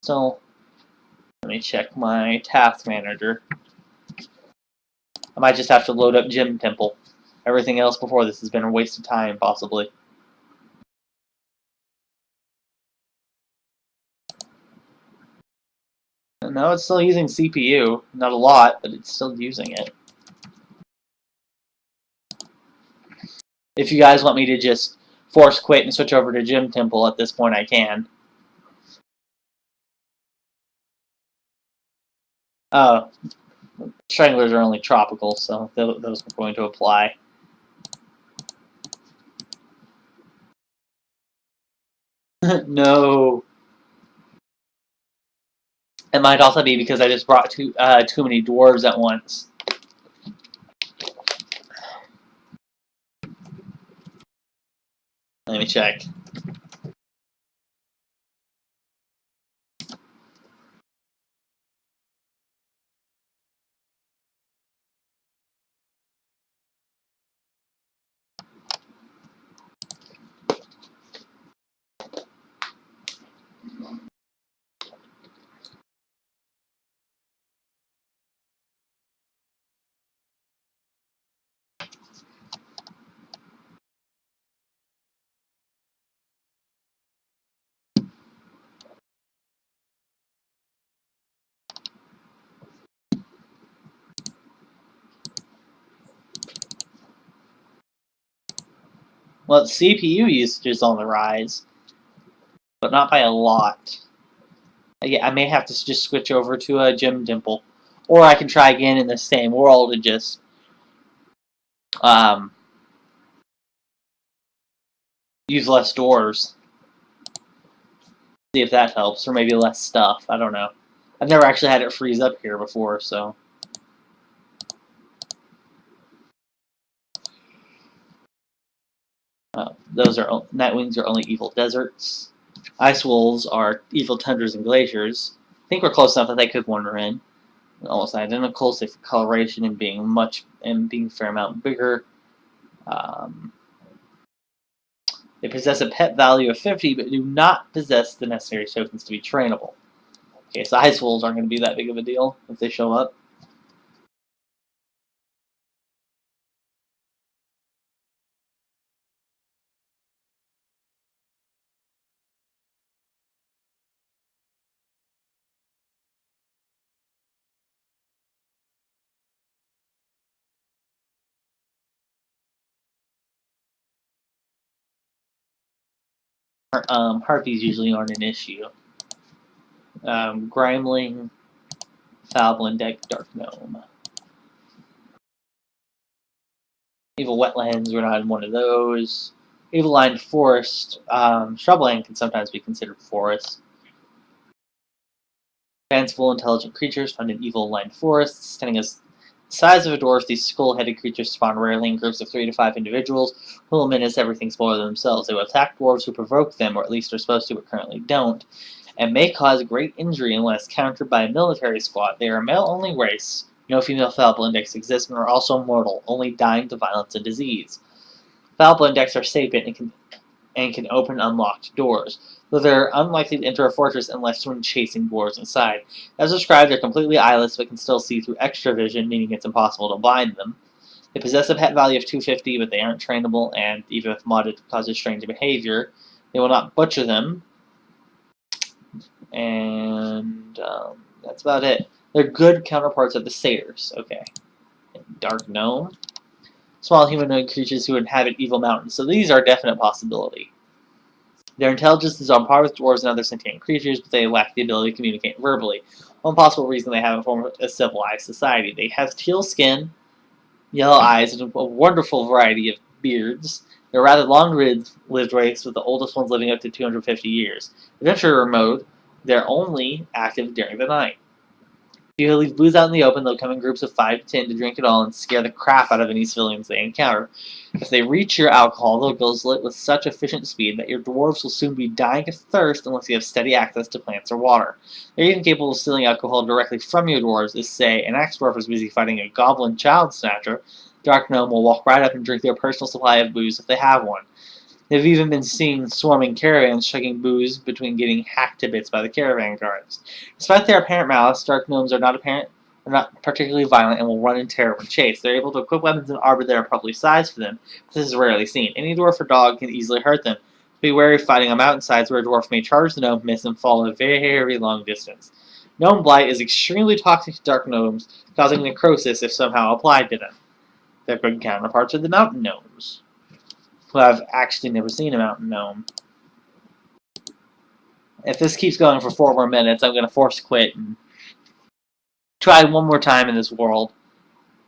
So, let me check my task manager. I might just have to load up Gym Temple. Everything else before this has been a waste of time, possibly. No, it's still using CPU. Not a lot, but it's still using it. If you guys want me to just force quit and switch over to Gym Temple at this point, I can. Stranglers are only tropical, so those are going to apply. No. It might also be because I just brought too many dwarves at once. Let me check. Well, CPU usage is on the rise, but not by a lot. Yeah, I may have to just switch over to a Gym Temple, or I can try again in the same world and just use less doors. See if that helps, or maybe less stuff. I don't know. I've never actually had it freeze up here before, so. Those are Nightwings are only evil deserts. Ice wolves are evil tundras and glaciers. I think we're close enough that they could wander in. Almost identical, save for coloration and being a fair amount bigger. They possess a pet value of 50, but do not possess the necessary tokens to be trainable. Okay, so ice wolves aren't going to be that big of a deal if they show up. Harpies usually aren't an issue. Grimeling, Falblin, Dark Gnome. Evil Wetlands, we're not in one of those. Evil Lined Forest, Shrubland can sometimes be considered forest. Fanciful, intelligent creatures found in evil lined forests, standing as the size of a dwarf. These skull-headed creatures spawn rarely in groups of 3 to 5 individuals who will menace everything smaller than themselves. They will attack dwarves who provoke them, or at least are supposed to, but currently don't, and may cause great injury unless countered by a military squad. They are a male-only race. No female Falbl Index exists and are also mortal, only dying to violence and disease. Falbl Index are sapient and can open unlocked doors, though they're unlikely to enter a fortress unless when chasing dwarves inside. As described, they're completely eyeless but can still see through extra vision, meaning it's impossible to blind them. They possess a pet value of 250, but they aren't trainable, and even if modded, causes strange behavior. They will not butcher them, and that's about it. They're good counterparts of the satyrs. Okay. Dark Gnome. Small humanoid creatures who inhabit evil mountains, so these are a definite possibility. Their intelligence is on par with dwarves and other sentient creatures, but they lack the ability to communicate verbally. One possible reason they haven't formed a civilized society. They have teal skin, yellow eyes, and a wonderful variety of beards. They're a rather long-lived race, with the oldest ones living up to 250 years. Adventurer mode, they're only active during the night. If you leave booze out in the open, they'll come in groups of 5 to 10 to drink it all and scare the crap out of any civilians they encounter. If they reach your alcohol, they'll guzzle it with such efficient speed that your dwarves will soon be dying of thirst unless you have steady access to plants or water. They're even capable of stealing alcohol directly from your dwarves. If, say, an axe dwarf is busy fighting a goblin child snatcher, Dark Gnome will walk right up and drink their personal supply of booze if they have one. They've even been seen swarming caravans, chugging booze between getting hacked to bits by the caravan guards. Despite their apparent malice, dark gnomes are not particularly violent and will run in terror when chased. They're able to equip weapons and armor that are probably sized for them, but this is rarely seen. Any dwarf or dog can easily hurt them. Be wary of fighting on mountainsides where a dwarf may charge the gnome, miss, and fall a very long distance. Gnome blight is extremely toxic to dark gnomes, causing necrosis if somehow applied to them. Their good counterparts are the mountain gnomes, who I've actually never seen a mountain gnome. If this keeps going for 4 more minutes, I'm going to force quit and try one more time in this world.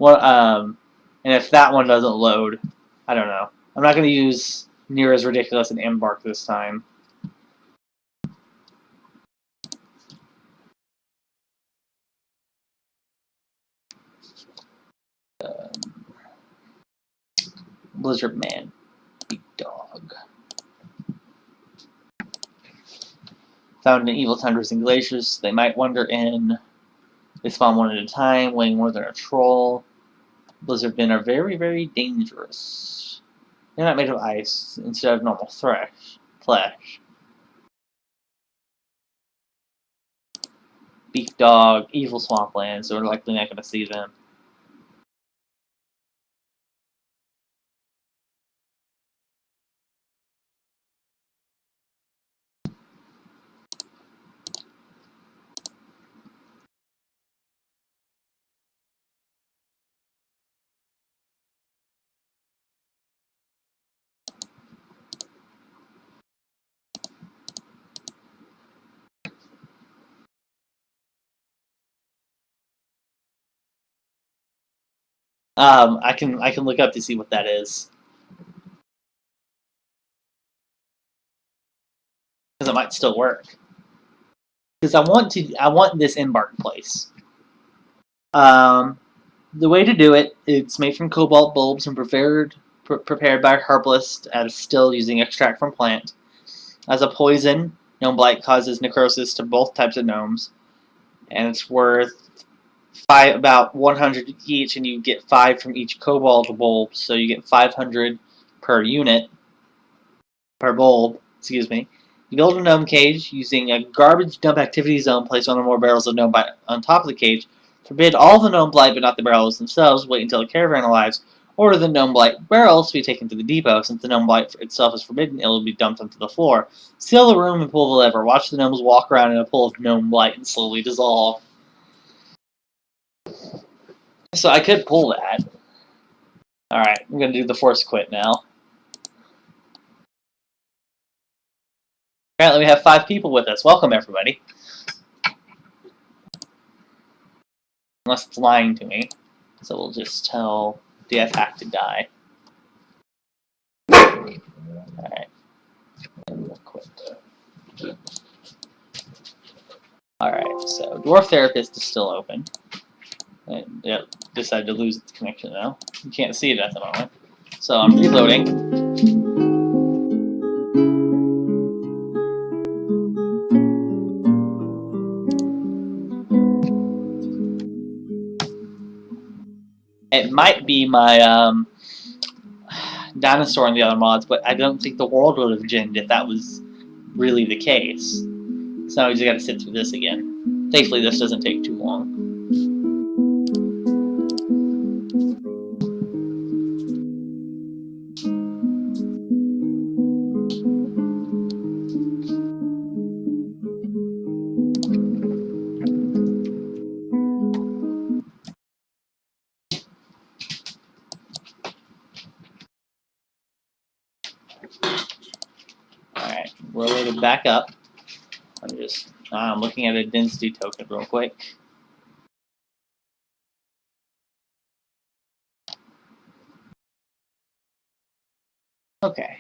And if that one doesn't load, I don't know. I'm not going to use near as ridiculous an embark this time. Blizzard Man. Big dog. Found in evil tundras and glaciers. They might wander in. They spawn one at a time, weighing more than a troll. Blizzard men are very dangerous. They're not made of ice, instead of normal flesh. Beak dog, evil swampland, so we're likely not going to see them. I can look up to see what that is, because it might still work. Because I want this embark place. The way to do it, it's made from cobalt bulbs and prepared by a herbalist at a still using extract from plant. As a poison, gnome blight causes necrosis to both types of gnomes, and it's worth about 100 each, and you get 5 from each cobalt bulb, so you get 500 per unit, per bulb, excuse me. You build a gnome cage using a garbage dump activity zone. Place one or more barrels of gnome blight on top of the cage. Forbid all the gnome blight, but not the barrels themselves. Wait until the caravan arrives. Order the gnome blight barrels to be taken to the depot. Since the gnome blight itself is forbidden, it will be dumped onto the floor. Seal the room and pull the lever. Watch the gnomes walk around in a pool of gnome blight and slowly dissolve. So I could pull that. Alright, I'm going to do the force quit now. Apparently we have 5 people with us. Welcome, everybody. Unless it's lying to me. So we'll just tell DF hack to die. Alright. And we'll quit. Alright, so Dwarf Therapist is still open. And yep, decided to lose its connection now. You can't see it at the moment. So I'm reloading. It might be my dinosaur in the other mods, but I don't think the world would have ginned if that was really the case. So we just gotta sit through this again. Thankfully this doesn't take too long. Alright, we're loaded back up. I'm looking at a density token real quick. Okay.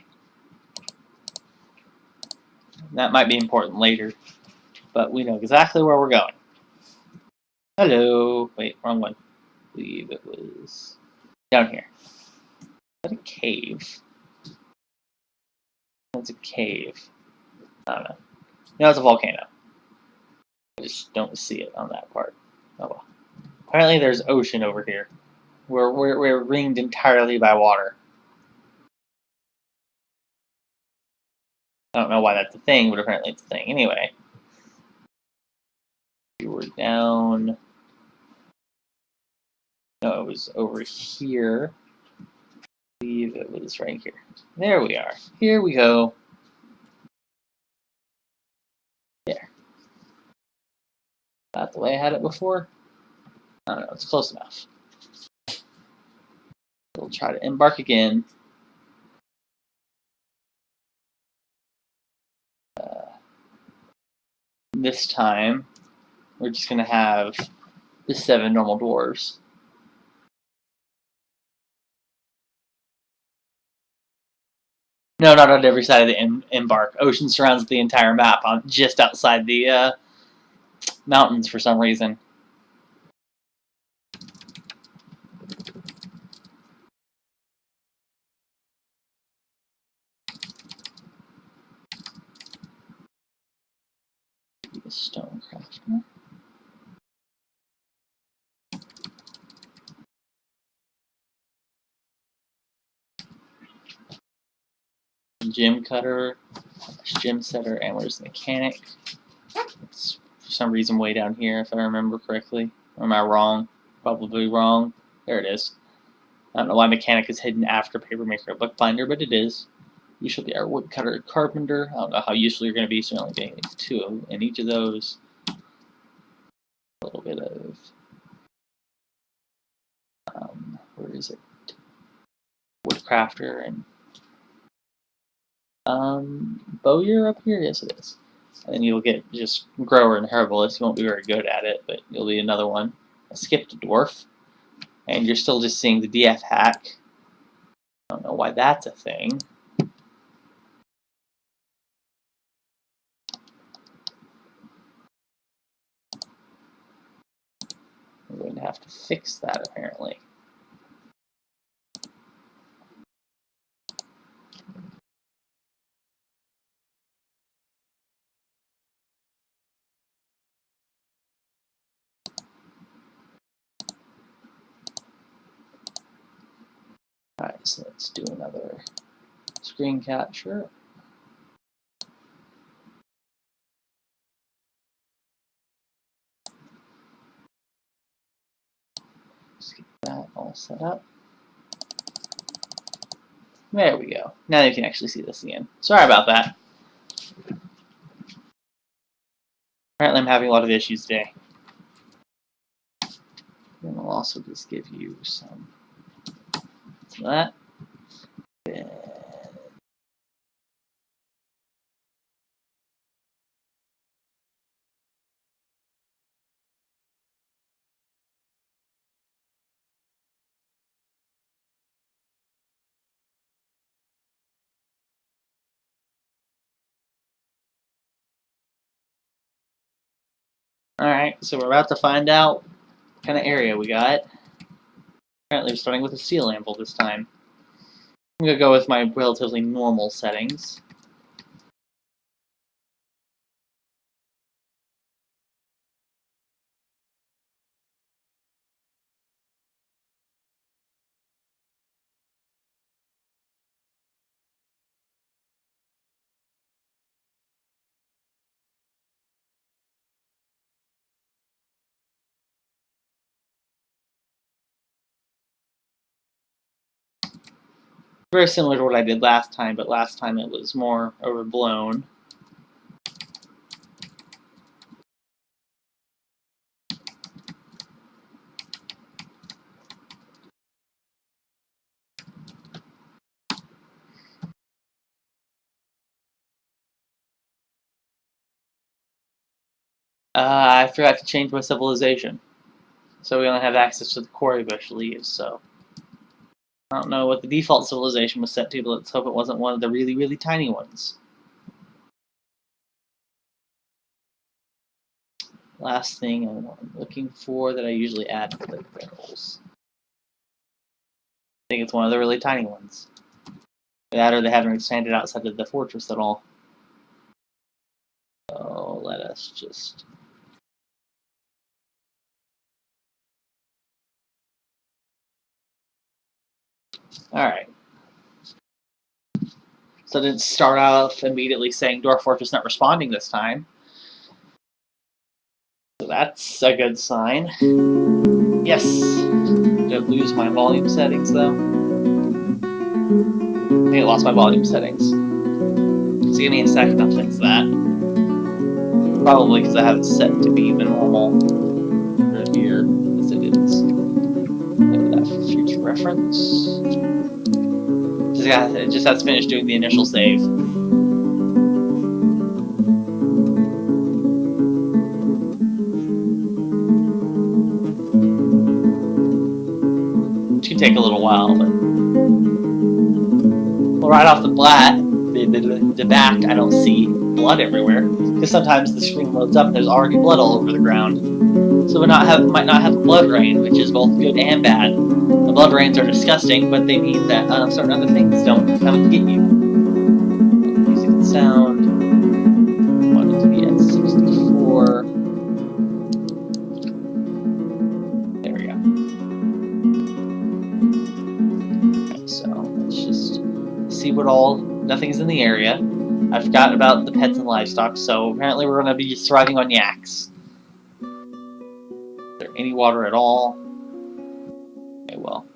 That might be important later, but we know exactly where we're going. Hello. Wait, wrong one. I believe it was down here. Is that a cave? That's a cave. I don't know. No, it's a volcano. I just don't see it on that part. Oh well. Apparently there's ocean over here. We're ringed entirely by water. I don't know why that's a thing, but apparently it's a thing. Anyway, we were down. No, it was over here. I believe it was right here. There we are. Here we go. There. Not the way I had it before. I don't know. It's close enough. We'll try to embark again. This time, we're just going to have the 7 normal dwarves. No, not on every side of the embark. Ocean surrounds the entire map, on just outside the mountains for some reason. The stonecrafter. Gem cutter, gem setter, and where's the mechanic? It's for some reason way down here, if I remember correctly. Or am I wrong? Probably wrong. There it is. I don't know why mechanic is hidden after papermaker bookbinder, but it is. Usually our woodcutter and carpenter. I don't know how useful you're going to be, so you're only getting 2 in each of those. A little bit of where is it? Woodcrafter and bowyer up here. Yes, it is. And then you'll get just grower and herbalist. You won't be very good at it, but you'll be another one. I skipped a dwarf, and you're still just seeing the DF hack. I don't know why that's a thing. I'm going to have to fix that apparently. Alright, so let's do another screen capture. Let's get that all set up. There we go. Now you can actually see this again. Sorry about that. Apparently I'm having a lot of issues today. And I'll also just give you some of that. Alright, so we're about to find out what kind of area we got. Apparently we're starting with a steel anvil this time. I'm going to go with my relatively normal settings. Very similar to what I did last time, but last time it was more overblown. I forgot to change my civilization. So we only have access to the quarry bush leaves, so I don't know what the default civilization was set to, but let's hope it wasn't one of the really, really tiny ones. Last thing I'm looking for that I usually add to the barrels. I think it's one of the really tiny ones. That or they haven't expanded outside of the fortress at all. So let us just... Alright. So I didn't start off immediately saying Dwarf is not responding this time. So that's a good sign. Yes. Did I lose my volume settings though? I think I lost my volume settings. So give me a second, I'll fix that. Probably because I have it set to be the normal right here, as it is. Maybe that for future reference. It just has to finish doing the initial save. Which can take a little while, but well, right off the bat, I don't see blood everywhere, because sometimes the screen loads up and there's already blood all over the ground. So we might not have a blood rain, which is both good and bad. The blood rains are disgusting, but they mean that certain other things don't come and get you. Music and sound. I want it to be at 64. There we go. Okay, so let's just see what all. Nothing's in the area. I forgot about the pets and livestock, so apparently we're going to be thriving on yaks. Is there any water at all? Okay, well,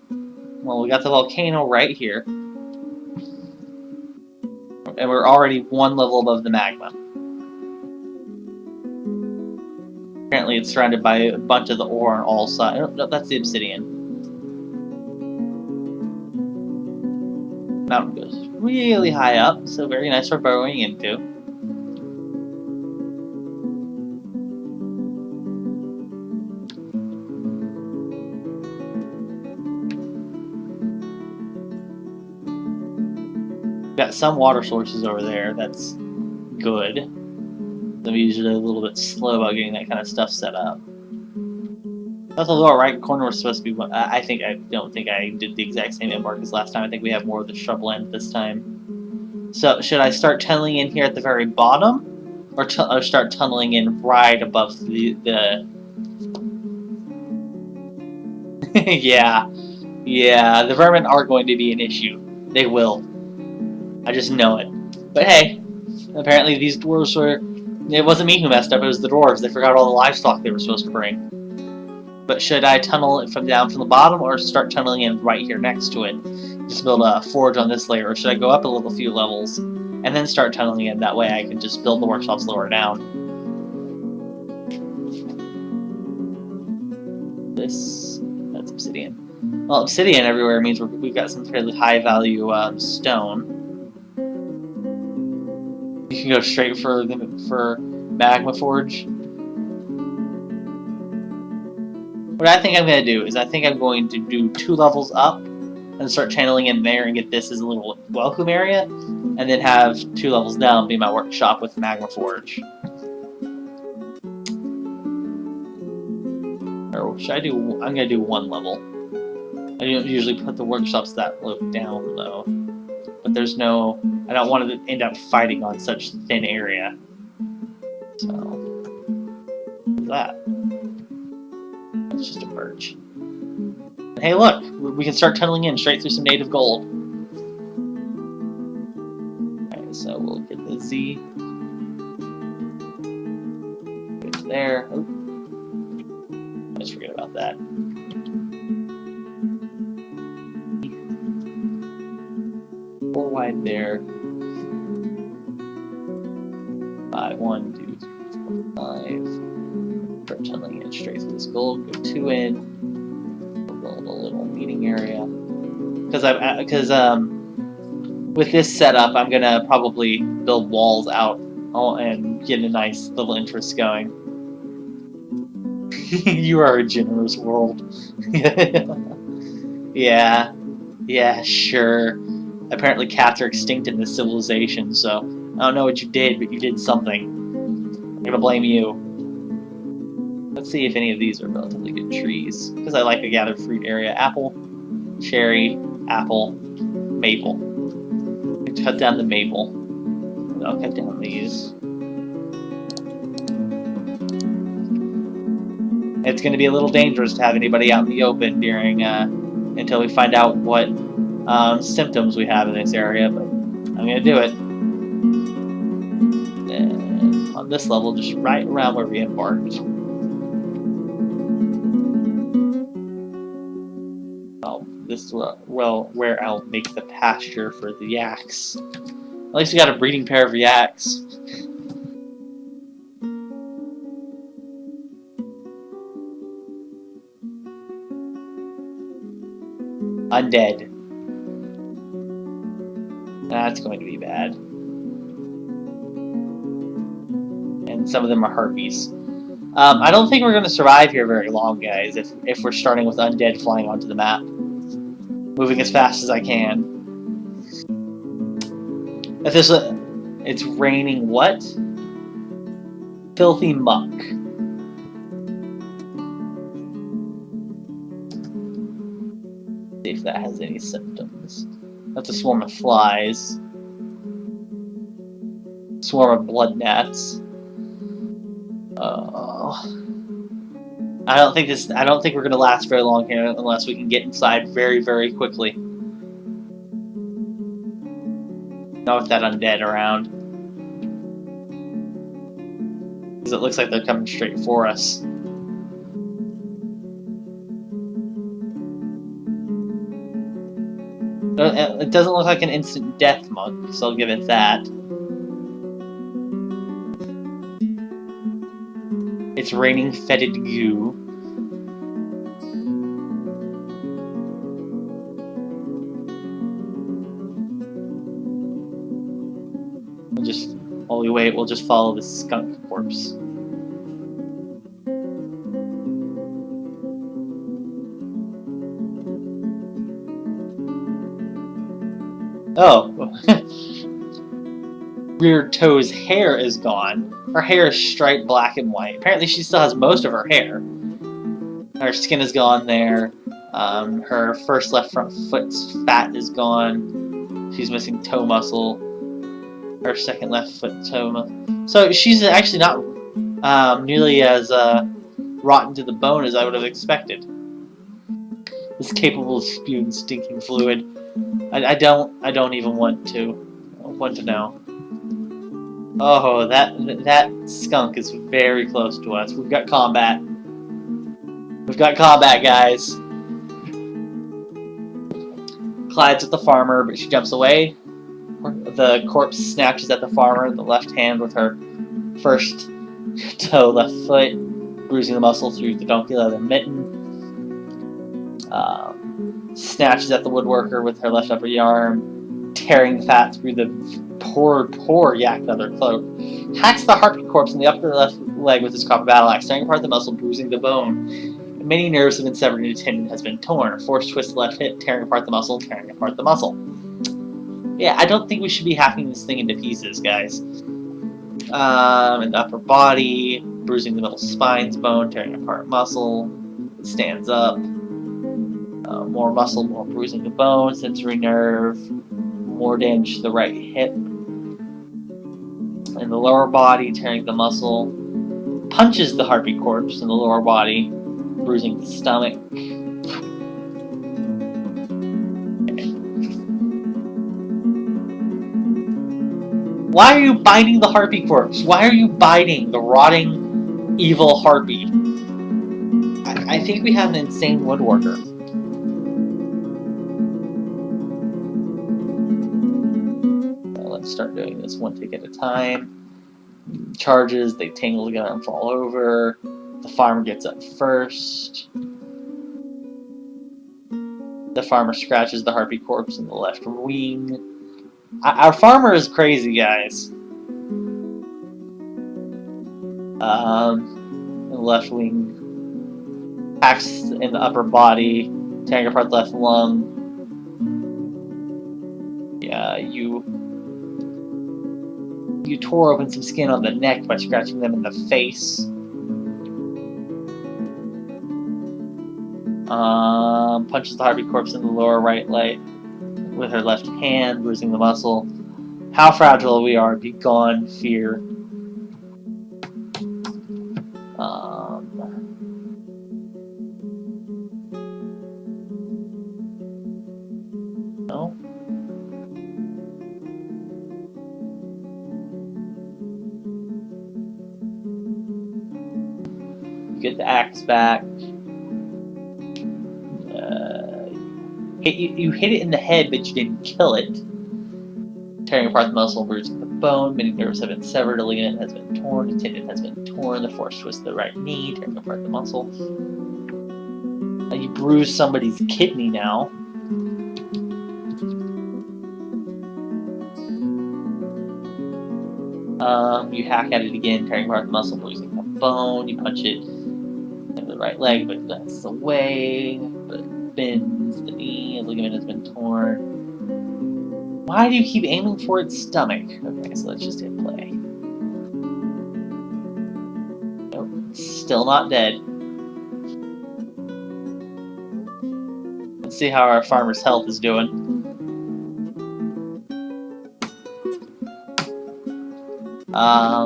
we got the volcano right here. And we're already one level above the magma. Apparently it's surrounded by a bunch of the ore on all sides. Oh, no, that's the obsidian. Mountain goes really high up, so very nice for burrowing into. Got some water sources over there, that's good. I'm usually a little bit slow about getting that kind of stuff set up. That's the lower right corner was supposed to be. I don't think I did the exact same embark as last time. I think we have more of the shrubland this time. So should I start tunneling in here at the very bottom, or start tunneling in right above the yeah, the vermin are going to be an issue. They will. I just know it. But hey, apparently these dwarves were. It wasn't me who messed up. It was the dwarves. They forgot all the livestock they were supposed to bring. But should I tunnel it down from the bottom, or start tunneling in right here next to it? Just build a forge on this layer, or should I go up a few levels and then start tunneling in? That way I can just build the workshops lower down. That's obsidian. Well, obsidian everywhere means we've got some fairly high value stone. You can go straight for magma forge. What I think I'm going to do is I think I'm going to do 2 levels up and start channeling in there and get this as a little welcome area, and then have 2 levels down be my workshop with magma forge. Or should I do? I'm going to do 1 level. I don't usually put the workshops that low down though, but there's no. I don't want to end up fighting on such thin area. So that. It's just a birch. Hey, look! We can start tunneling in straight through some native gold. Alright, so we'll get the Z. It's there. Oh. Let's forget about that. 4 wide there. 5, 1, 2, 3, 4, 5. Start tunneling in straight through this gold. Go 2 in. We'll build a little meeting area. Because with this setup, I'm gonna probably build walls out and get a nice little interest going. You are a generous world. Yeah, sure. Apparently cats are extinct in this civilization, so I don't know what you did, but you did something. I'm gonna blame you. Let's see if any of these are relatively good trees, because I like to gather fruit area. Apple, cherry, apple, maple. Cut down the maple. I'll cut down these. It's going to be a little dangerous to have anybody out in the open during until we find out what symptoms we have in this area. But I'm gonna do it. And on this level, just right around where we embarked. Oh, this is where I'll make the pasture for the yaks. At least we got a breeding pair of yaks. Undead. That's going to be bad. And some of them are harpies. I don't think we're going to survive here very long, guys, if we're starting with undead flying onto the map. Moving as fast as I can. If this, it's raining what? Filthy muck. See if that has any symptoms. That's a swarm of flies. Swarm of blood gnats. I don't think we're gonna last very long here unless we can get inside very, very quickly. Not with that undead around. Because it looks like they're coming straight for us. It doesn't look like an instant death monk, so I'll give it that. It's raining fetid goo. While we wait, we'll just follow the skunk corpse. Oh. Rear Toe's hair is gone. Her hair is striped black and white. Apparently she still has most of her hair. Her skin is gone there. Her first left front foot's fat is gone. She's missing toe muscle. Her second left foot toe muscle. So she's actually not nearly as rotten to the bone as I would have expected. Is capable of spewing stinking fluid. I don't even want to know. Oh, that skunk is very close to us. We've got combat. We've got combat, guys. Clyde's with the farmer, but she jumps away. The corpse snatches at the farmer, the left hand with her first toe, left foot, bruising the muscle through the donkey leather mitten. Snatches at the woodworker with her left upper arm, tearing the fat through the poor yak leather cloak. Hacks the harpy corpse in the upper left leg with his copper battle axe, tearing apart the muscle, bruising the bone. Many nerves have been severed and a tendon has been torn. A forced twist the left hip, tearing apart the muscle, tearing apart the muscle. Yeah, I don't think we should be hacking this thing into pieces, guys. In the upper body, bruising the middle spine's bone, tearing apart muscle. It stands up. More muscle, more bruising the bone, sensory nerve, more damage to the right hip. In the lower body, tearing the muscle. Punches the harpy corpse in the lower body, bruising the stomach. Why are you biting the harpy corpse? Why are you biting the rotting, evil harpy? I think we have an insane woodworker. Let's start doing this one tick at a time. Charges, they tangle together and fall over. The farmer gets up first. The farmer scratches the harpy corpse in the left wing. Our farmer is crazy, guys. In the left wing. Hacks in the upper body. Tearing apart the left lung. Yeah, you tore open some skin on the neck by scratching them in the face. Punches the harpy corpse in the lower right leg with her left hand, bruising the muscle. How fragile we are, be gone, fear. No. Get the axe back. You hit it in the head, but you didn't kill it. Tearing apart the muscle, bruising the bone. Many nerves have been severed. A ligament has been torn. A tendon has been torn. The force twists the right knee, tearing apart the muscle. You bruise somebody's kidney now. You hack at it again, tearing apart the muscle, bruising the bone. You punch it in the right leg, but that's away. But it bends the knee. A ligament has been torn. Why do you keep aiming for its stomach? Okay, so let's just hit play. Nope, still not dead. Let's see how our farmer's health is doing.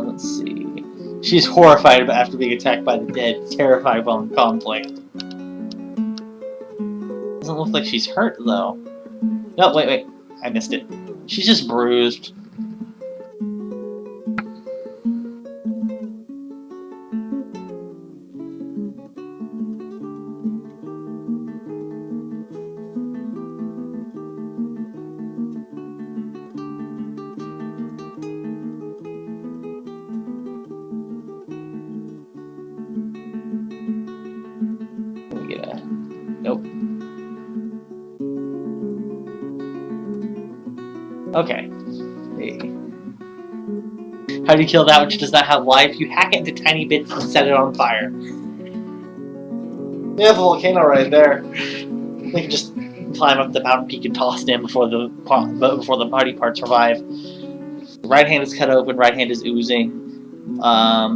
Let's see. She's horrified after being attacked by the dead, terrified while in conflict. Doesn't look like she's hurt, though. No, wait. I missed it. She's just bruised. Nope. Okay. How do you kill that which does not have life? You hack it into tiny bits and set it on fire. We have a volcano right there. We can just climb up the mountain peak and toss it in before the body parts revive. The right hand is cut open. Right hand is oozing.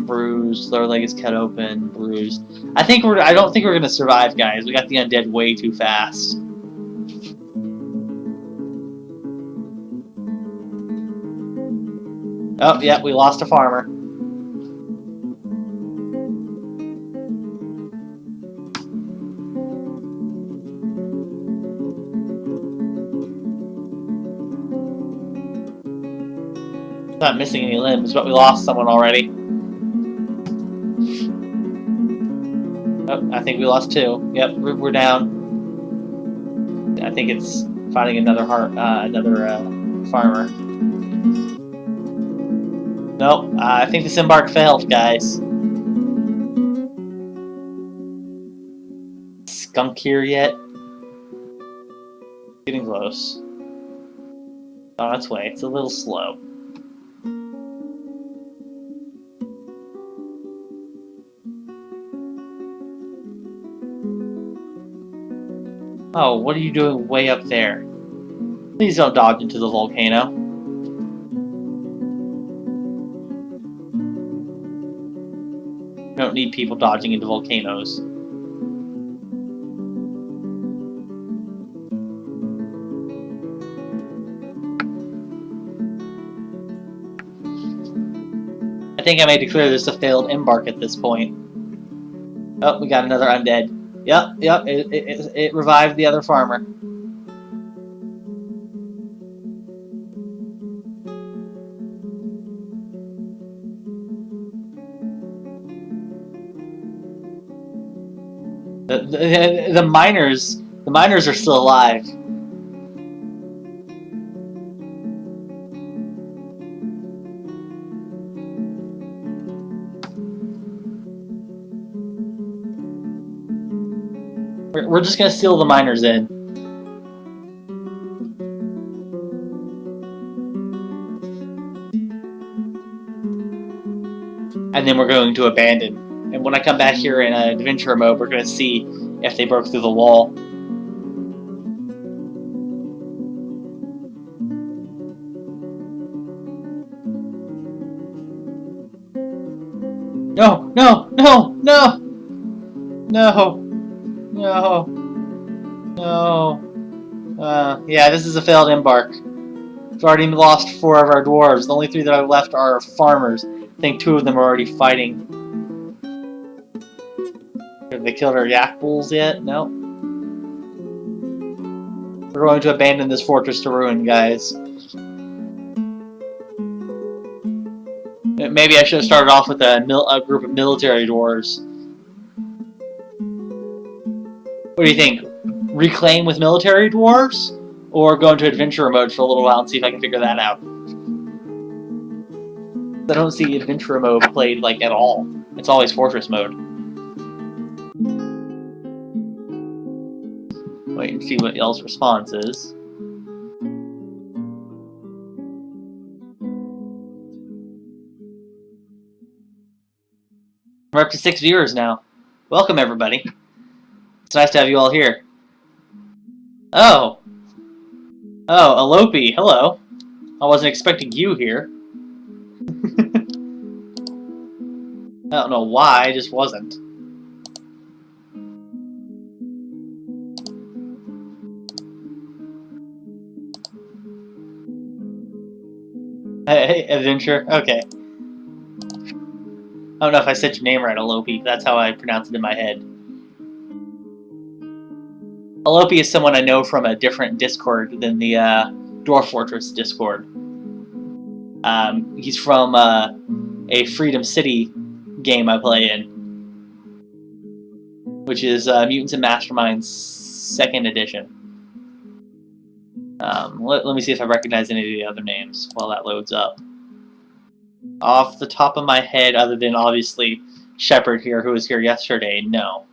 Bruised. Lower leg is cut open. Bruised. I don't think we're gonna survive, guys. We got the undead way too fast. Oh, yeah, we lost a farmer. Not missing any limbs, but we lost someone already. Oh, I think we lost two. Yep, we're down. I think it's finding another farmer. Nope, I think this embark failed, guys. Skunk here yet? Getting close. On its way. It's a little slow. Oh, what are you doing way up there? Please don't dodge into the volcano. We don't need people dodging into volcanoes. I think I may declare this a failed embark at this point. Oh, we got another undead. Yep, it revived the other farmer. The miners are still alive. We're just gonna seal the miners in. And then we're going to abandon. And when I come back here in adventure mode, we're gonna see if they broke through the wall. No! Yeah, this is a failed embark. We've already lost 4 of our dwarves. The only 3 that are left are farmers. I think 2 of them are already fighting. Have they killed our yak bulls yet? No. We're going to abandon this fortress to ruin, guys. Maybe I should have started off with a group of military dwarves. What do you think? Reclaim with military dwarves? Or go into adventurer mode for a little while and see if I can figure that out? I don't see adventurer mode played like at all. It's always fortress mode. Wait and see what y'all's response is. We're up to 6 viewers now. Welcome, everybody. It's nice to have you all here. Oh. Oh, Alope, hello. I wasn't expecting you here. I don't know why, I just wasn't. Hey, adventure. Okay. I don't know if I said your name right, Alope. That's how I pronounce it in my head. Alope is someone I know from a different Discord than the Dwarf Fortress Discord. He's from a Freedom City game I play in, which is Mutants and Masterminds 2nd edition. Let me see if I recognize any of the other names while that loads up. Off the top of my head, other than obviously Shepard here, who was here yesterday, no.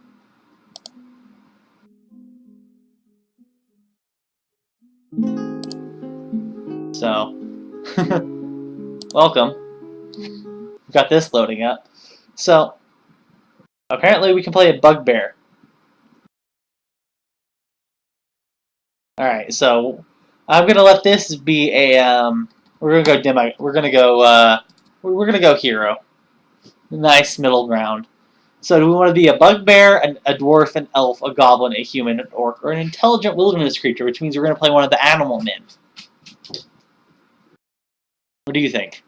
So, welcome. We've got this loading up. So, apparently we can play a bugbear. Alright, so I'm gonna let this be a we're gonna go demo, we're gonna go hero. Nice middle ground. So do we want to be a bugbear, a dwarf, an elf, a goblin, a human, an orc, or an intelligent wilderness creature, which means we're gonna play one of the animal men. What do you think?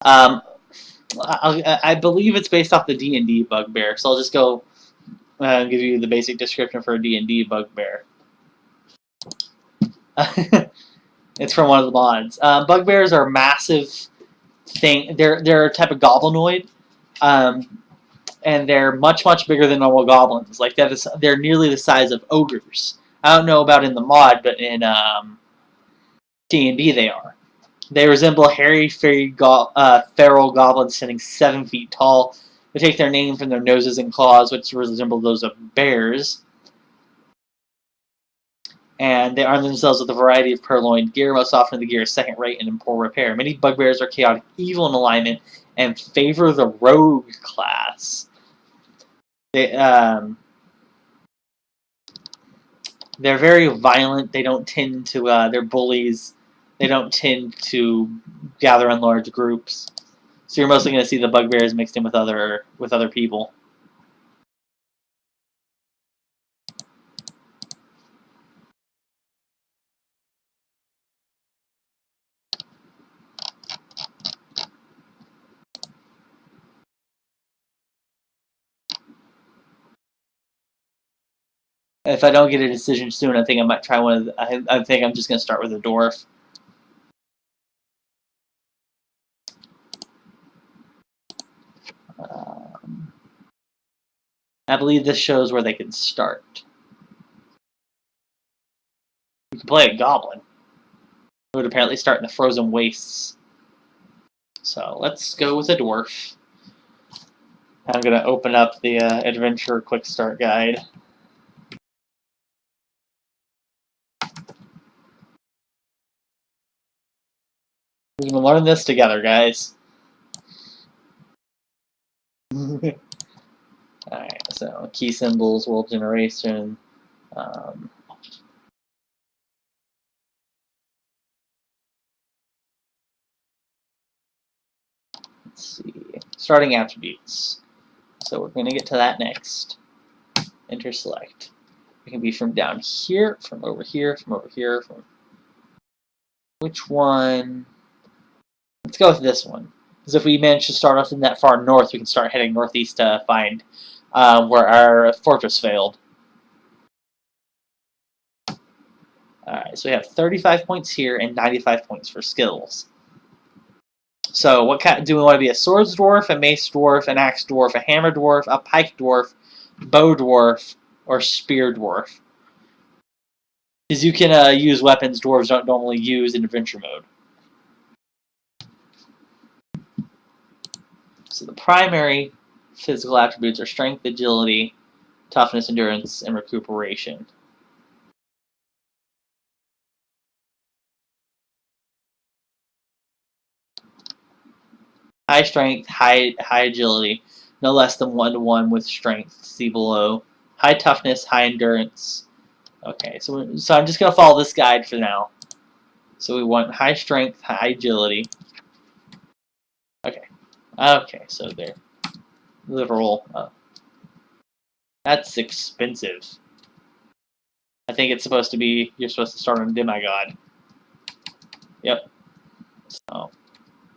Um, I believe it's based off the D&D bugbear, so I'll just go give you the basic description for a D&D bugbear. It's from one of the mods. Bugbears are massive thing. They're a type of goblinoid, and they're much bigger than normal goblins. Like they're nearly the size of ogres. I don't know about in the mod, but in D&D they are. They resemble hairy, feral goblins standing 7 feet tall. They take their name from their noses and claws, which resemble those of bears. And they arm themselves with a variety of purloined gear. Most often the gear is second rate and in poor repair. Many bugbears are chaotic evil in alignment and favor the rogue class. They're very violent. They don't tend to, they're bullies. They don't tend to gather in large groups. So you're mostly going to see the bugbears mixed in with other people. If I don't get a decision soon, I think I might try one of the, I think I'm just going to start with a dwarf. I believe this shows where they can start. You can play a goblin. It would apparently start in the frozen wastes. So let's go with a dwarf. I'm going to open up the adventure quick start guide. We're going to learn this together, guys. Alright, so key symbols, world generation. Let's see. Starting attributes. So we're going to get to that next. Enter select. It can be from down here, from over here, from over here, from which one? Let's go with this one. Because if we manage to start off in that far north, we can start heading northeast to find where our fortress failed. Alright, so we have 35 points here and 95 points for skills. So what kind do we want to be? A swords dwarf, a mace dwarf, an axe dwarf, a hammer dwarf, a pike dwarf, bow dwarf, or spear dwarf? Because you can use weapons dwarves don't normally use in adventure mode. So the primary physical attributes are strength, agility, toughness, endurance, and recuperation. High strength, high agility, no less than 1-to-1 with strength. See below. High toughness, high endurance. Okay, so I'm just gonna follow this guide for now. So we want high strength, high agility. Okay, so they're literal. That's expensive. I think it's supposed to be you're supposed to start on demigod. Yep. So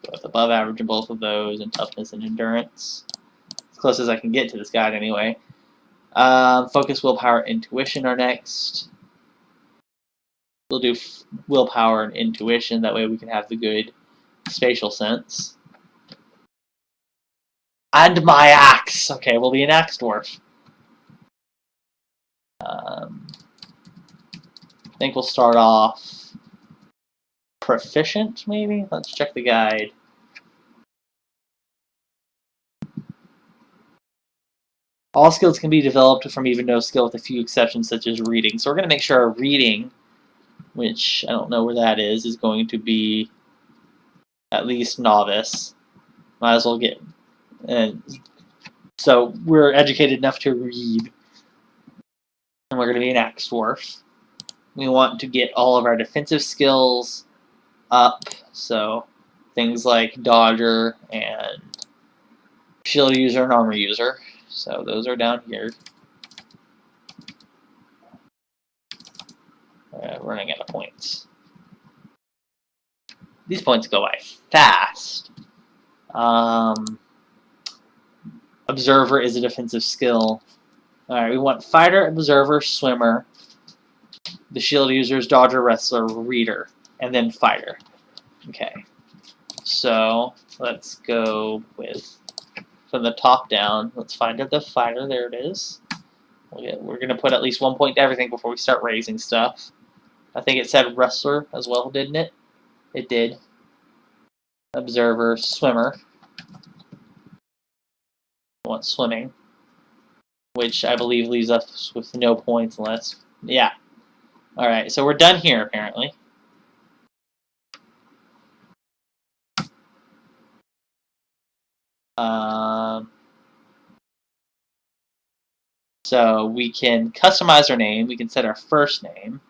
both above average in both of those, and toughness and endurance. As close as I can get to this guide anyway. Focus, willpower, intuition are next. We'll do willpower and intuition. That way we can have the good spatial sense. And my axe. Okay, we'll be an axe dwarf. I think we'll start off proficient, maybe? Let's check the guide. All skills can be developed from even no skill with a few exceptions such as reading. So we're going to make sure our reading, which I don't know where that is going to be at least novice. Might as well get... And so we're educated enough to read. And we're going to be an axe dwarf. We want to get all of our defensive skills up. So things like dodger and shield user and armor user. So those are down here. Running out of points. These points go by fast. Observer is a defensive skill. Alright, we want fighter, observer, swimmer. The shield users, dodger, wrestler, reader, and then fighter. Okay. So let's go with from the top down. Let's find out the fighter. There it is. We're going to put at least 1 point to everything before we start raising stuff. I think it said wrestler as well, didn't it? It did. Observer, swimmer. I want swimming, which I believe leaves us with no points unless... Yeah. Alright, so we're done here, apparently. So we can customize our name. We can set our first name.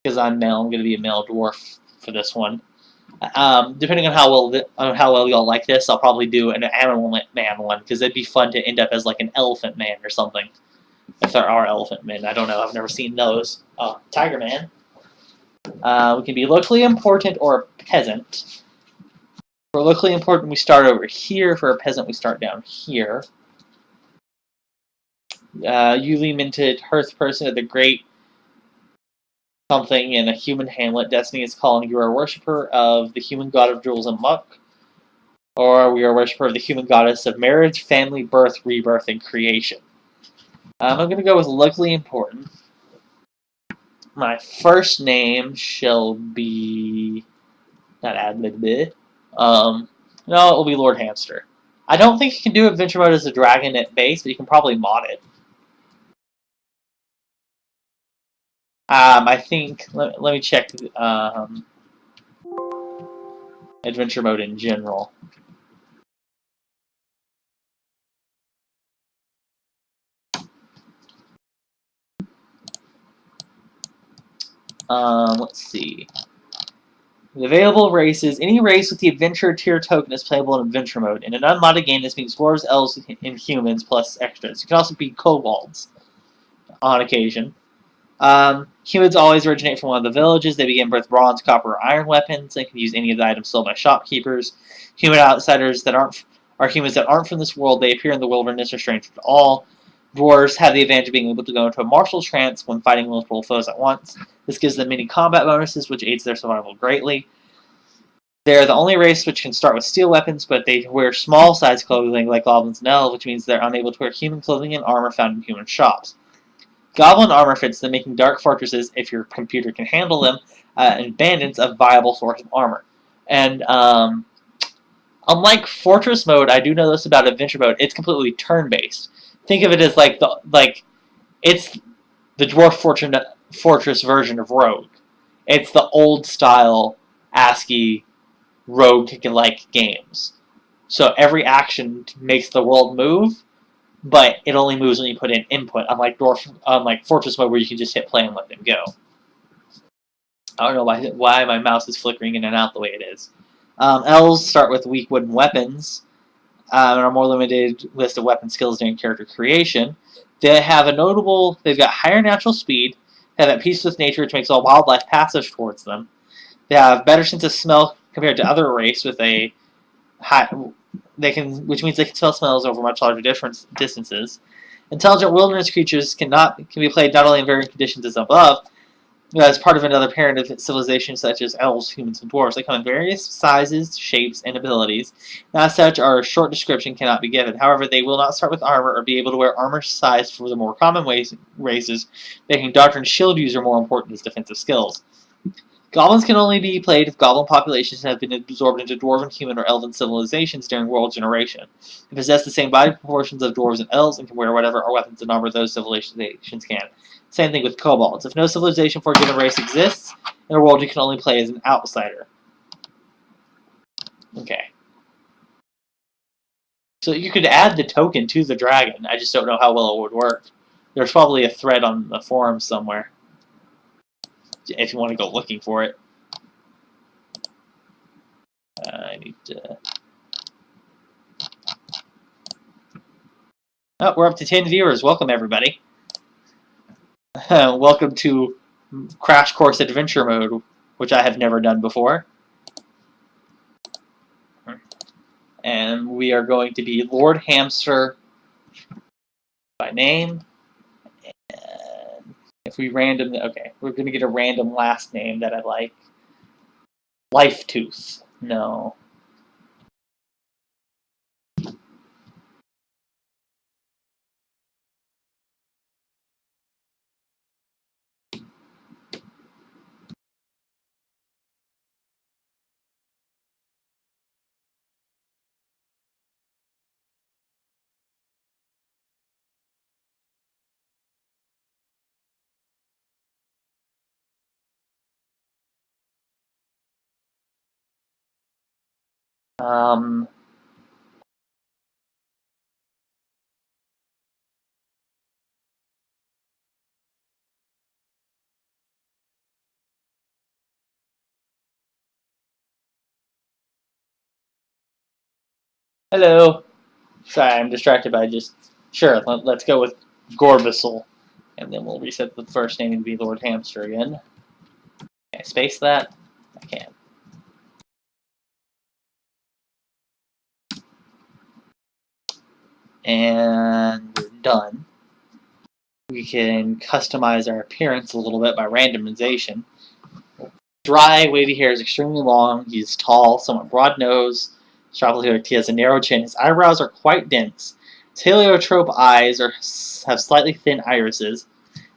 Because I'm male, I'm going to be a male dwarf for this one. Depending on how well y'all like this, I'll probably do an animal man one, because it'd be fun to end up as like an elephant man or something. If there are elephant men, I don't know. I've never seen those. Oh, tiger man. We can be locally important or peasant. For locally important, we start over here. For a peasant, we start down here. Usually minted hearth person of the great something in a human hamlet. Destiny is calling you are a worshiper of the human god of jewels and muck, or we are a worshiper of the human goddess of marriage, family, birth, rebirth, and creation. I'm going to go with locally important. My first name shall be not admitted. No, it will be Lord Hamster. I don't think you can do adventure mode as a dragon at base, but you can probably mod it. I think let me check adventure mode in general. Let's see. The available races, any race with the Adventure tier token is playable in Adventure mode. In an unmodded game, this means dwarves, elves, and humans plus extras. You can also be kobolds on occasion. Humans always originate from one of the villages. They begin with bronze, copper, or iron weapons. They can use any of the items sold by shopkeepers. Human outsiders that are humans that aren't from this world. They appear in the wilderness, are strangers to all. Dwarves have the advantage of being able to go into a martial trance when fighting multiple foes at once. This gives them many combat bonuses, which aids their survival greatly. They're the only race which can start with steel weapons, but they wear small size clothing like goblins and elves, which means they're unable to wear human clothing and armor found in human shops. Goblin armor fits them, making dark fortresses, if your computer can handle them, and bandits a viable source of armor. And unlike Fortress mode, I do know this about Adventure mode. It's completely turn-based. Think of it as it's the Dwarf Fortress version of Rogue. It's the old style ASCII Rogue-like games. So every action makes the world move, but it only moves when you put in input, unlike Fortress mode where you can just hit play and let them go. I don't know why my mouse is flickering in and out the way it is. Elves start with weak wooden weapons, and are more limited list of weapon skills during character creation. They've got higher natural speed, they have at peace with nature, which makes all wildlife passive towards them. They have better sense of smell compared to other race with a high, which means they can smell smells over much larger distances. Intelligent wilderness creatures can be played not only in varying conditions as above, but as part of another parent of civilizations such as elves, humans, and dwarves. They come in various sizes, shapes, and abilities. And as such, our short description cannot be given. However, they will not start with armor or be able to wear armor sized for the more common races, making Doctrine Shield user more important as defensive skills. Goblins can only be played if goblin populations have been absorbed into dwarven, human, or elven civilizations during world generation. They possess the same body proportions of dwarves and elves and can wear whatever weapons and armor those civilizations can. Same thing with kobolds. If no civilization for a given race exists in a world, you can only play as an outsider. Okay. So you could add the token to the dragon. I just don't know how well it would work. There's probably a thread on the forum somewhere if you want to go looking for it. I need to... Oh, we're up to 10 viewers. Welcome, everybody. Welcome to Crash Course Adventure Mode, which I have never done before. And we are going to be Lord Hamster by name. And if we random... Okay, we're going to get a random last name that I like. Life Tooth. No. Hello. Sorry, I'm distracted by just... Sure, let's go with Gorbisel. And then we'll reset the first name and be Lord Hamster again. Can I space that? I can. And we're done. We can customize our appearance a little bit by randomization. Dry, wavy hair is extremely long. He's tall, somewhat broad nose. He has a narrow chin. His eyebrows are quite dense. His heliotrope eyes have slightly thin irises.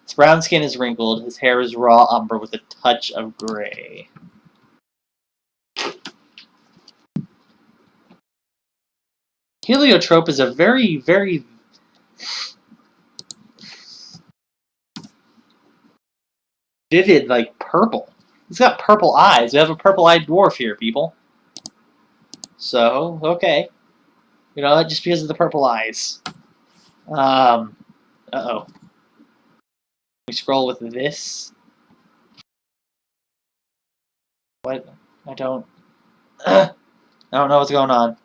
His brown skin is wrinkled. His hair is raw umber with a touch of gray. Heliotrope is a very, very vivid, like, purple. He's got purple eyes. We have a purple-eyed dwarf here, people. So, okay. You know, just because of the purple eyes. Uh-oh. We scroll with this. What? I don't... I don't know what's going on.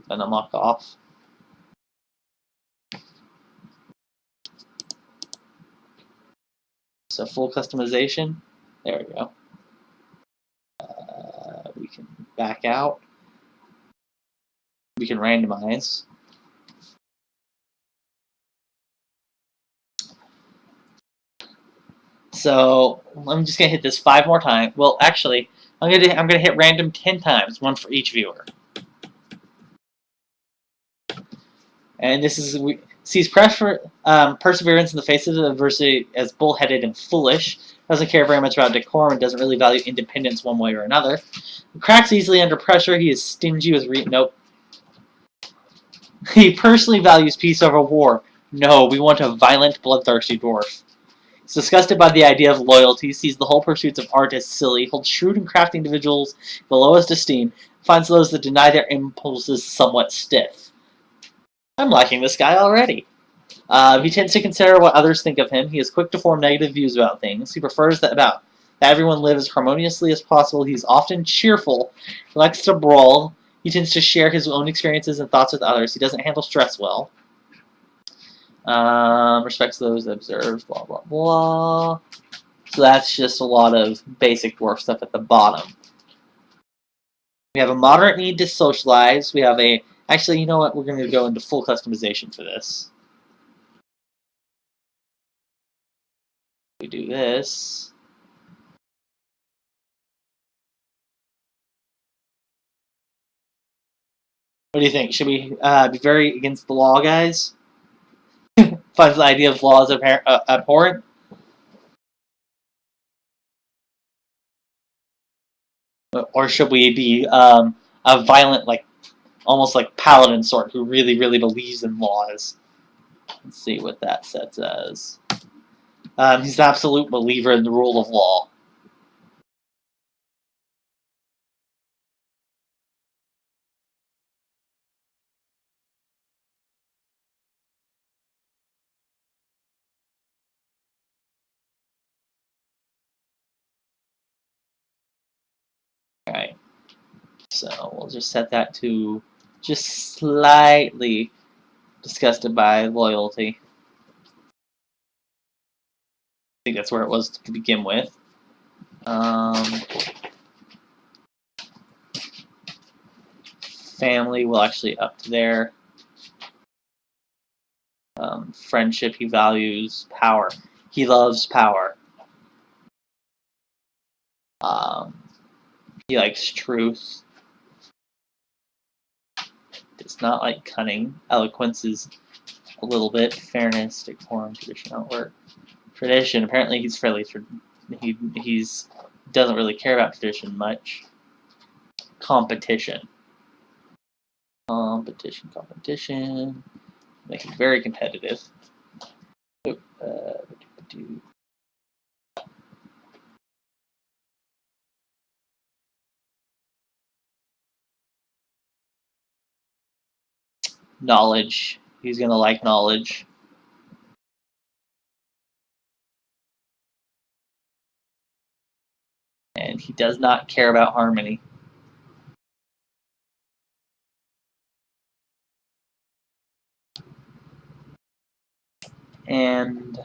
Then unlock off. So full customization. There we go. We can back out. We can randomize. So I'm just gonna hit this 5 more times. Well, actually, I'm gonna hit random 10 times, one for each viewer. And this is sees perseverance in the face of adversity as bullheaded and foolish. Doesn't care very much about decorum and doesn't really value independence one way or another. He cracks easily under pressure. He is stingy with nope. He personally values peace over war. No, we want a violent, bloodthirsty dwarf. He's disgusted by the idea of loyalty, sees the whole pursuits of art as silly, holds shrewd and crafty individuals in the lowest esteem, finds those that deny their impulses somewhat stiff. I'm liking this guy already. He tends to consider what others think of him. He is quick to form negative views about things. He prefers that everyone live as harmoniously as possible. He's often cheerful. He likes to brawl. He tends to share his own experiences and thoughts with others. He doesn't handle stress well. Respects those observed, blah, blah, blah. So that's just a lot of basic dwarf stuff at the bottom. We have a moderate need to socialize. We have a... Actually, you know what? We're going to go into full customization for this. We do this. What do you think? Should we be very against the law, guys? Finds the idea of law as abhorrent? Or should we be a violent, like, almost like paladin sort who really, really believes in laws? Let's see what that set says. He's an absolute believer in the rule of law. Alright. So we'll just set that to just slightly disgusted by loyalty. I think that's where it was to begin with. Family will actually up to there. Friendship, he values power. He loves power. He likes truth. Does not like cunning. Eloquence is a little bit. Fairness, decorum, tradition, outwork. Tradition. Apparently, he's fairly. He's doesn't really care about tradition much. Competition. Competition. Make it very competitive. Knowledge. He's gonna like knowledge. And he does not care about harmony. And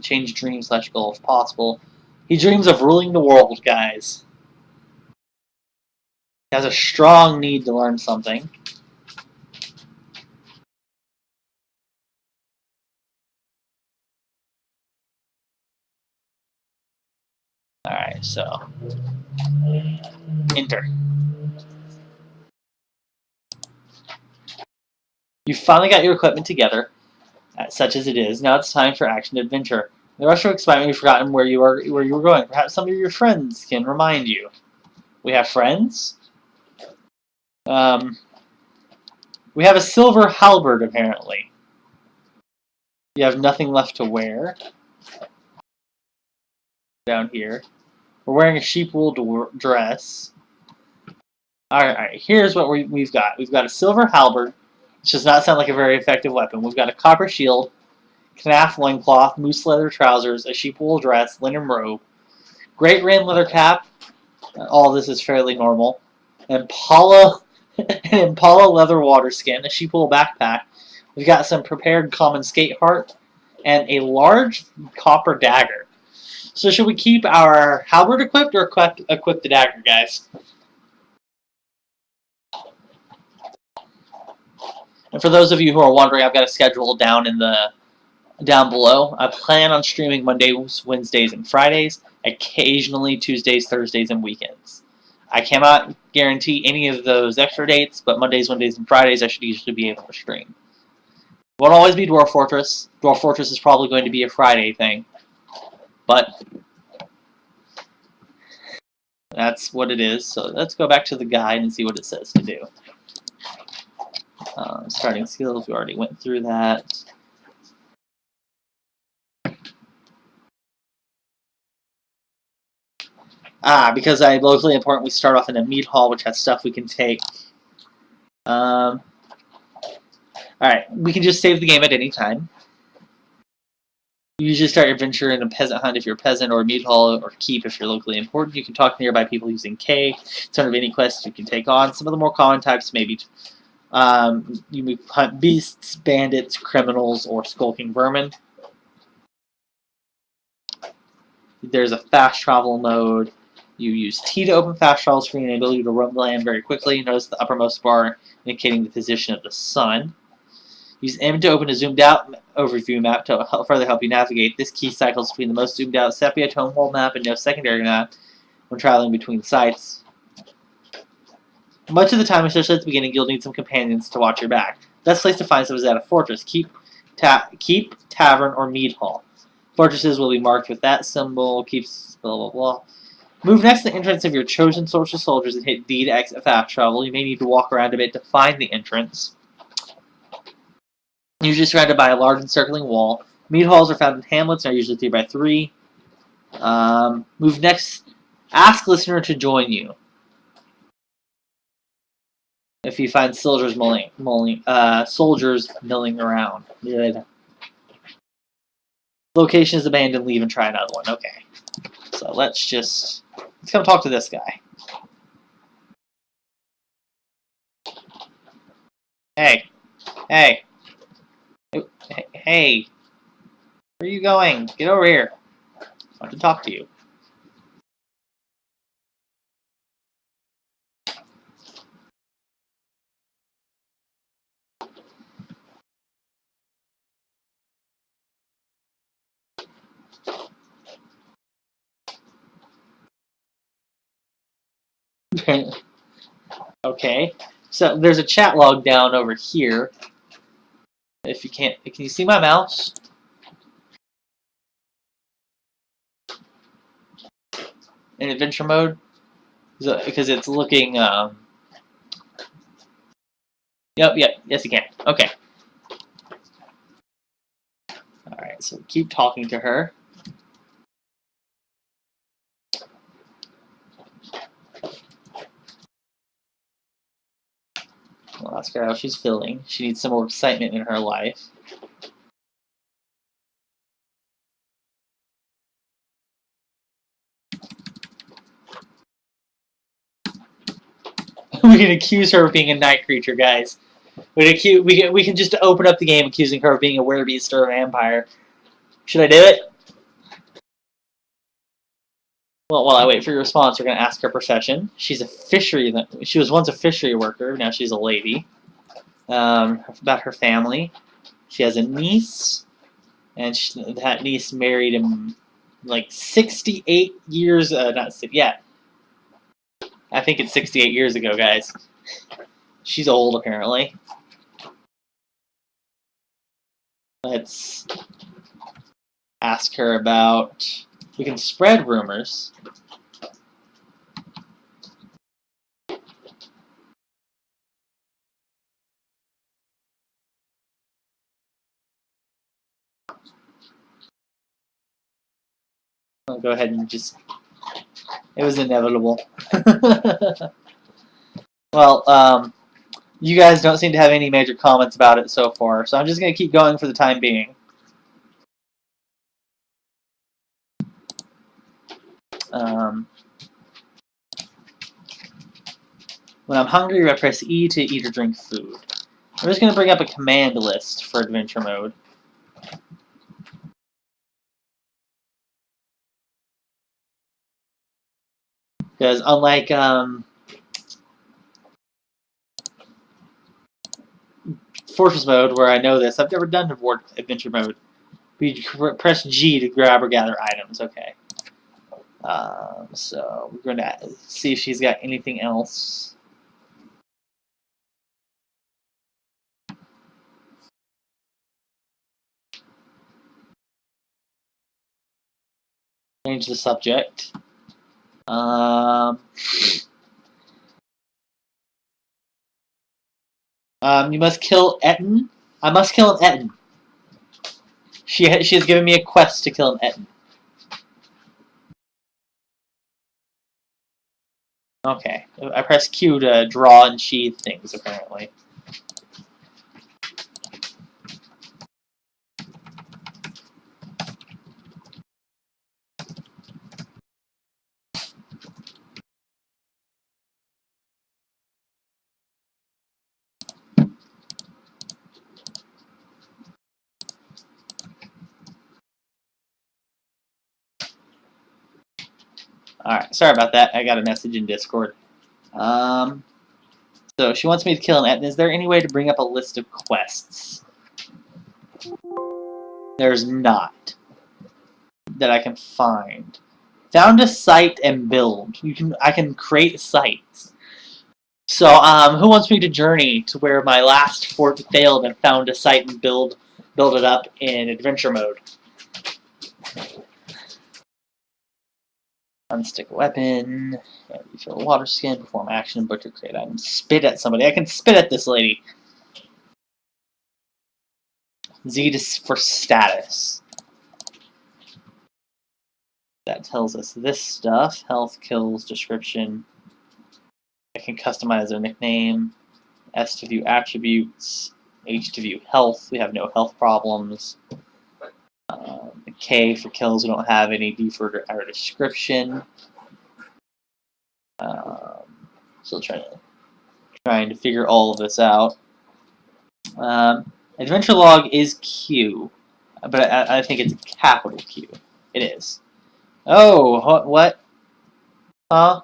change dream / goal if possible. He dreams of ruling the world, guys. He has a strong need to learn something. Alright, so enter. You finally got your equipment together, such as it is. Now it's time for action adventure. In the rush of excitement, you've forgotten where you were going. Perhaps some of your friends can remind you. We have friends. We have a silver halberd, apparently. You have nothing left to wear. Down here. We're wearing a sheep wool dress. Alright, here's what we've got. We've got a silver halberd, which does not sound like a very effective weapon. We've got a copper shield, knaf loincloth, moose leather trousers, a sheep wool dress, linen robe, great ram leather cap, All this is fairly normal. Impala, an Impala leather water skin, a sheep wool backpack. We've got some prepared common skate heart, and a large copper dagger. So should we keep our halberd equipped or equip the dagger, guys? And for those of you who are wondering, I've got a schedule down below. I plan on streaming Mondays, Wednesdays, and Fridays, occasionally Tuesdays, Thursdays, and weekends. I cannot guarantee any of those extra dates, but Mondays, Wednesdays, and Fridays I should usually be able to stream. Won't always be Dwarf Fortress. Dwarf Fortress is probably going to be a Friday thing, but that's what it is. So let's go back to the guide and see what it says to do. Starting skills, we already went through that. Because I'm locally important, we start off in a meat hall, which has stuff we can take. Alright, we can just save the game at any time. You usually start your adventure in a peasant hunt if you're a peasant, or a meat hall, or keep if you're locally important. You can talk to nearby people using K. Turn of any quest you can take on. Some of the more common types maybe you may hunt beasts, bandits, criminals, or skulking vermin. There's a fast travel mode. You use T to open fast travel screen, enable you to roam the land very quickly. Notice the uppermost bar indicating the position of the sun. Use M to open a zoomed out overview map to further help you navigate. This key cycles between the most zoomed out sepia tone world map and no secondary map when traveling between sites. Much of the time, especially at the beginning, you'll need some companions to watch your back. Best place to find some is at a fortress, keep, tavern, or mead hall. Fortresses will be marked with that symbol, keeps blah blah blah. Move next to the entrance of your chosen source of soldiers and hit D to exit fast travel. You may need to walk around a bit to find the entrance. Usually surrounded by a large encircling wall. Mead halls are found in hamlets and are usually 3x3. Move next. Ask listener to join you. If you find soldiers milling around. Good. Location is abandoned. Leave and try another one. Okay. So let's come talk to this guy. Hey. Hey. Hey. Where are you going? Get over here. I want to talk to you. Okay. So there's a chat log down over here. If you can't, can you see my mouse? In adventure mode? Because it's looking, Yep, yes you can. Okay. Alright, so keep talking to her. We'll ask her how she's feeling. She needs some more excitement in her life. We can accuse her of being a night creature, guys. We can just open up the game accusing her of being a werebeast or a vampire. Should I do it? Well, while I wait for your response, we're going to ask her profession. She was once a fishery worker. Now she's a lady. About her family. She has a niece, and that niece married him like 68 years. Not yet. I think it's 68 years ago, guys. She's old, apparently. Let's ask her about... We can spread rumors. I'll go ahead and just... It was inevitable. Well, you guys don't seem to have any major comments about it so far, so I'm just going to keep going for the time being. When I'm hungry, I press E to eat or drink food. I'm just going to bring up a command list for adventure mode. Because unlike Fortress mode, where I know this, I've never done adventure mode. We press G to grab or gather items. Okay. So we're going to see if she's got anything else. Change the subject. You must kill Etten. I must kill an Etten. She has given me a quest to kill an Etten. Okay. I press Q to draw and sheathe things, apparently. Alright, sorry about that. I got a message in Discord. So she wants me to kill an Etten. Is there any way to bring up a list of quests? There's not. That I can find. Found a site and build. I can create sites. So, who wants me to journey to where my last fort failed and found a site and build it up in adventure mode? Unstick a weapon, refill a water skin, perform action, butcher, create items, spit at somebody. I can spit at this lady. Z for status. That tells us this stuff. Health, kills, description. I can customize their nickname. S to view attributes. H to view health. We have no health problems. K for kills. We don't have any. D for our description. Still trying to figure all of this out. Adventure log is Q, but I think it's a capital Q. It is. Oh, what? Huh?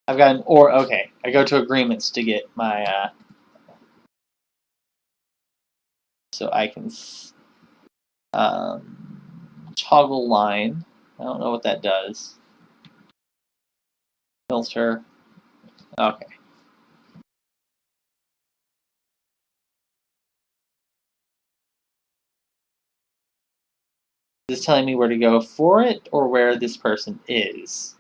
I've got an or. Okay, I go to agreements to get my. So I can toggle line. I don't know what that does. Filter. Okay. Is this telling me where to go for it or where this person is?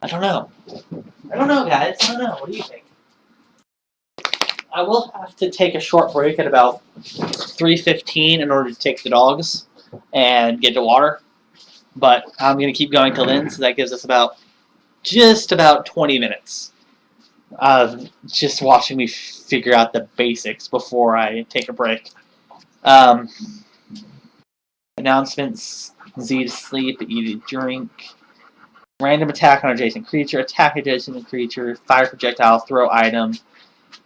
I don't know. I don't know, guys. I don't know. What do you think? I will have to take a short break at about 3:15 in order to take the dogs and get to water. But I'm going to keep going till then, so that gives us just about 20 minutes of just watching me figure out the basics before I take a break. Announcements: Z to sleep, E to drink. Random attack on adjacent creature, attack adjacent creature, fire projectile, throw item.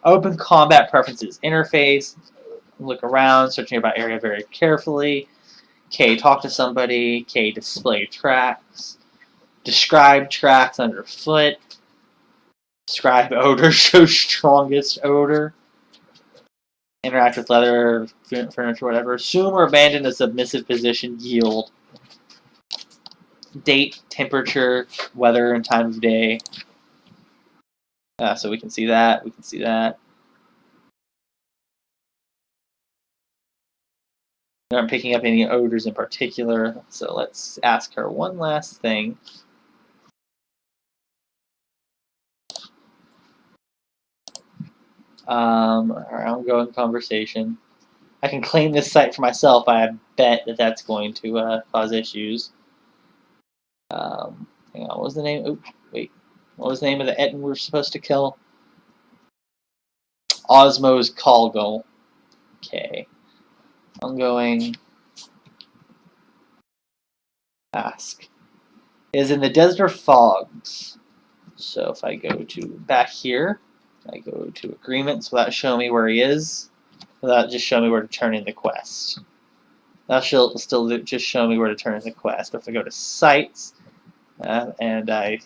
Open combat preferences interface. Look around, search nearby area very carefully. K, talk to somebody. K, display tracks. Describe tracks underfoot. Describe odor, show strongest odor. Interact with leather, furniture, whatever. Assume or abandon a submissive position, yield. Date, temperature, weather, and time of day. So we can see that. We can see that. We aren't picking up any odors in particular, so let's ask her one last thing. Our ongoing conversation. I can claim this site for myself. I bet that that's going to cause issues. Hang on, what was the name? Oops, wait. What was the name of the Etten we're supposed to kill? Osmo's Call Goal. Okay. Ongoing Ask. Is in the desert or fogs. So if I go to back here, I go to agreements without showing me where he is, without just showing me where to turn in the quest. That should still just show me where to turn in the quest. But if I go to sites and I